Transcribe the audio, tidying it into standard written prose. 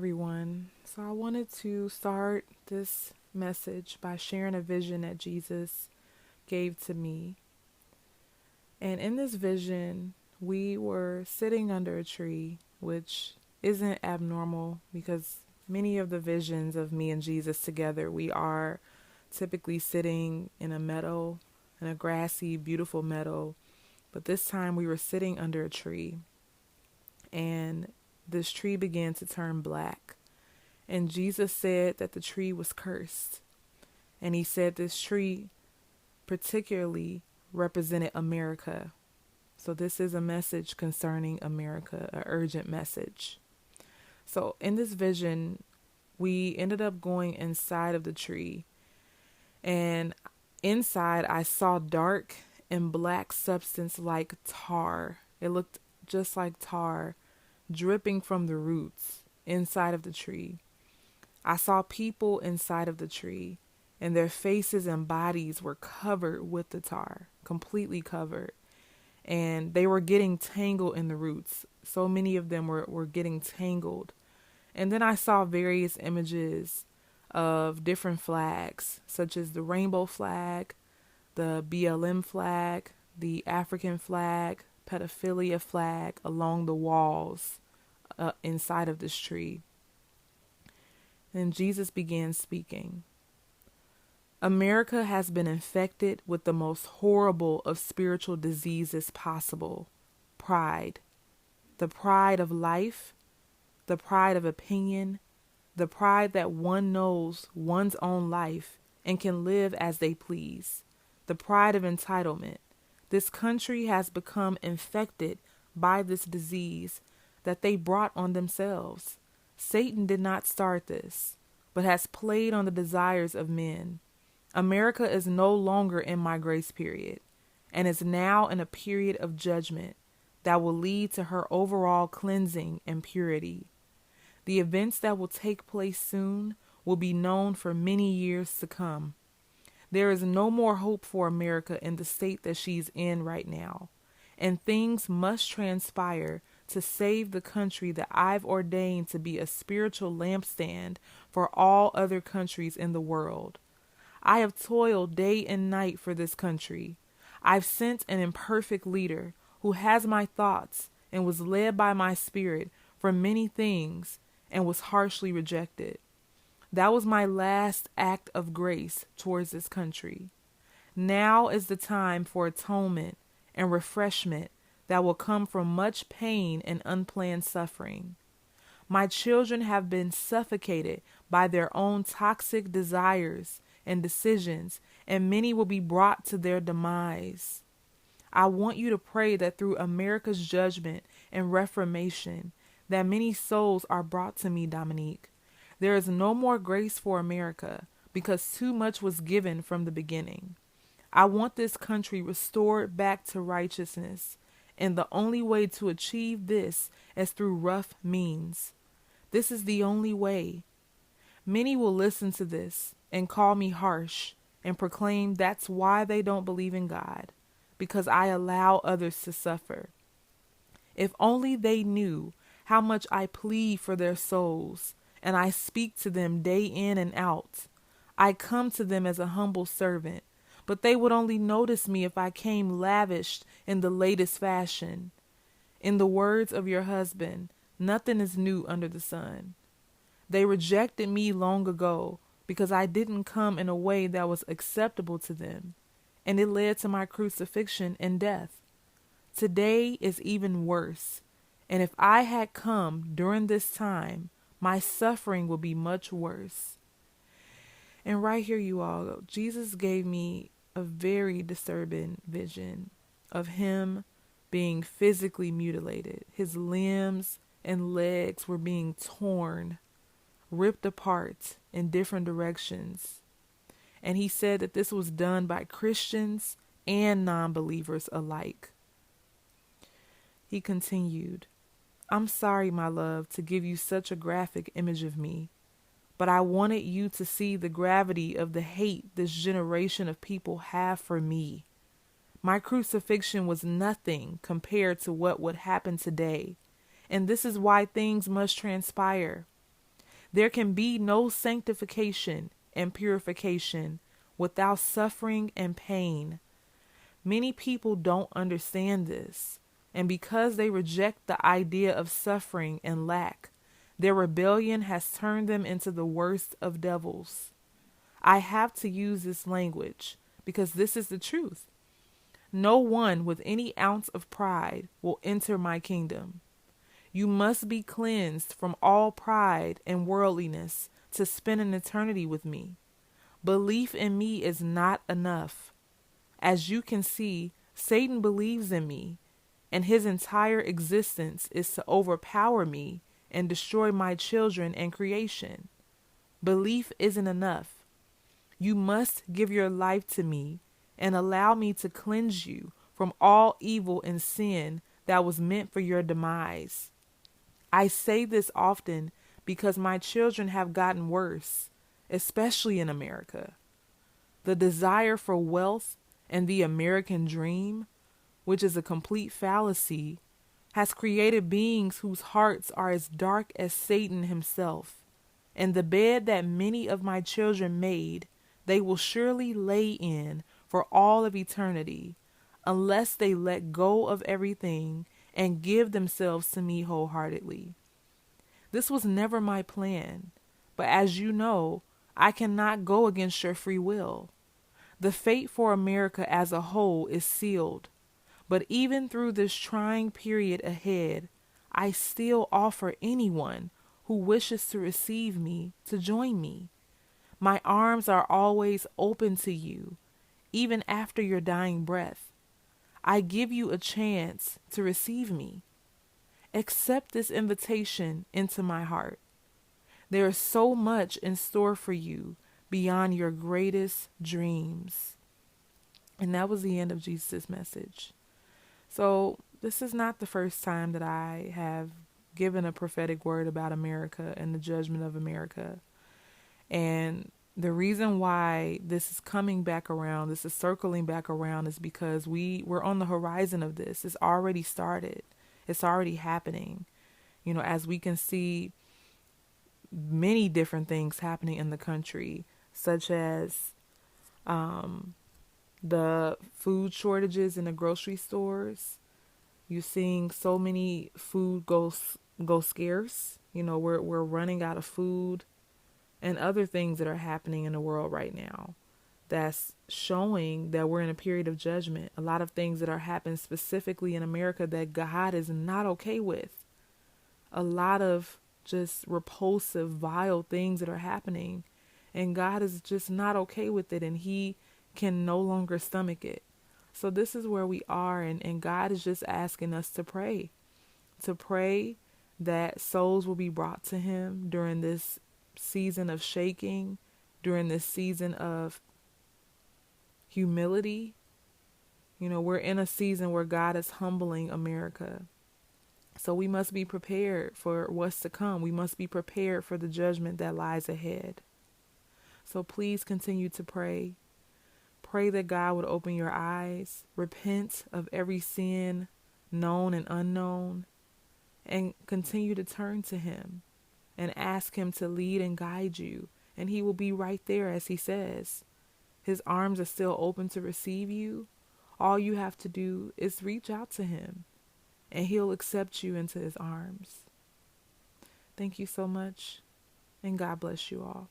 everyone. So, I wanted to start this message by sharing a vision that Jesus gave to me. And in this vision, we were sitting under a tree, which isn't abnormal because many of the visions of me and Jesus together, we are typically sitting in a meadow, in a grassy, beautiful meadow. But this time we were sitting under a tree, and this tree began to turn black. And Jesus said that the tree was cursed. And he said this tree particularly represented America. So this is a message concerning America, an urgent message. So in this vision, we ended up going inside of the tree. And inside, I saw dark and black substance like tar. It looked just like tar dripping from the roots inside of the tree. I saw people inside of the tree, and their faces and bodies were covered with the tar, completely covered. And they were getting tangled in the roots. So many of them were getting tangled. And then I saw various images of different flags, such as the rainbow flag, the BLM flag, the African flag, pedophilia flag along the walls inside of this tree. And Jesus began speaking. America has been infected with the most horrible of spiritual diseases possible. Pride. The pride of life, the pride of opinion, the pride that one knows one's own life and can live as they please. The pride of entitlement. This country has become infected by this disease that they brought on themselves. Satan did not start this, but has played on the desires of men. America is no longer in my grace period and is now in a period of judgment that will lead to her overall cleansing and purity. The events that will take place soon will be known for many years to come. There is no more hope for America in the state that she's in right now, and things must transpire to save the country that I've ordained to be a spiritual lampstand for all other countries in the world. I have toiled day and night for this country. I've sent an imperfect leader who has my thoughts and was led by my spirit for many things and was harshly rejected. That was my last act of grace towards this country. Now is the time for atonement and refreshment that will come from much pain and unplanned suffering. My children have been suffocated by their own toxic desires and decisions, and many will be brought to their demise. I want you to pray that through America's judgment and reformation, that many souls are brought to me, Dominique. There is no more grace for America because too much was given from the beginning. I want this country restored back to righteousness, and the only way to achieve this is through rough means. This is the only way. Many will listen to this and call me harsh and proclaim that's why they don't believe in God, because I allow others to suffer. If only they knew how much I plead for their souls, and I speak to them day in and out. I come to them as a humble servant, but they would only notice me if I came lavished in the latest fashion. In the words of your husband, nothing is new under the sun. They rejected me long ago because I didn't come in a way that was acceptable to them, and it led to my crucifixion and death. Today is even worse, and if I had come during this time, my suffering would be much worse. And right here, you all, Jesus gave me a very disturbing vision of him being physically mutilated. His limbs and legs were being torn, ripped apart in different directions. And he said that this was done by Christians and non-believers alike. He continued, I'm sorry, my love, to give you such a graphic image of me, but I wanted you to see the gravity of the hate this generation of people have for me. My crucifixion was nothing compared to what would happen today, and this is why things must transpire. There can be no sanctification and purification without suffering and pain. Many people don't understand this, and because they reject the idea of suffering and lack, their rebellion has turned them into the worst of devils. I have to use this language because this is the truth. No one with any ounce of pride will enter my kingdom. You must be cleansed from all pride and worldliness to spend an eternity with me. Belief in me is not enough. As you can see, Satan believes in me, and his entire existence is to overpower me and destroy my children and creation. Belief isn't enough. You must give your life to me and allow me to cleanse you from all evil and sin that was meant for your demise. I say this often because my children have gotten worse, especially in America. The desire for wealth and the American dream, which is a complete fallacy, has created beings whose hearts are as dark as Satan himself. And the bed that many of my children made, they will surely lay in for all of eternity, unless they let go of everything and give themselves to me wholeheartedly. This was never my plan, but as you know, I cannot go against your free will. The fate for America as a whole is sealed, but even through this trying period ahead, I still offer anyone who wishes to receive me to join me. My arms are always open to you, even after your dying breath. I give you a chance to receive me. Accept this invitation into my heart. There is so much in store for you beyond your greatest dreams. And that was the end of Jesus' message. So this is not the first time that I have given a prophetic word about America and the judgment of America. And the reason why this is coming back around, this is circling back around, is because we're on the horizon of this. It's already started. It's already happening. You know, as we can see many different things happening in the country, such as the food shortages in the grocery stores. You're seeing so many food go scarce. You know, we're running out of food, and other things that are happening in the world right now that's showing that we're in a period of judgment. A lot of things that are happening specifically in America that God is not okay with. A lot of just repulsive, vile things that are happening, and God is just not okay with it, and he can no longer stomach it. So this is where we are, and God is just asking us to pray that souls will be brought to him during this season of shaking, during this season of humility. You know, we're in a season where God is humbling America. So we must be prepared for what's to come. We must be prepared for the judgment that lies ahead. So please continue to pray. Pray that God would open your eyes, repent of every sin, known and unknown, and continue to turn to him and ask him to lead and guide you. And he will be right there, as he says. His arms are still open to receive you. All you have to do is reach out to him, and he'll accept you into his arms. Thank you so much, and God bless you all.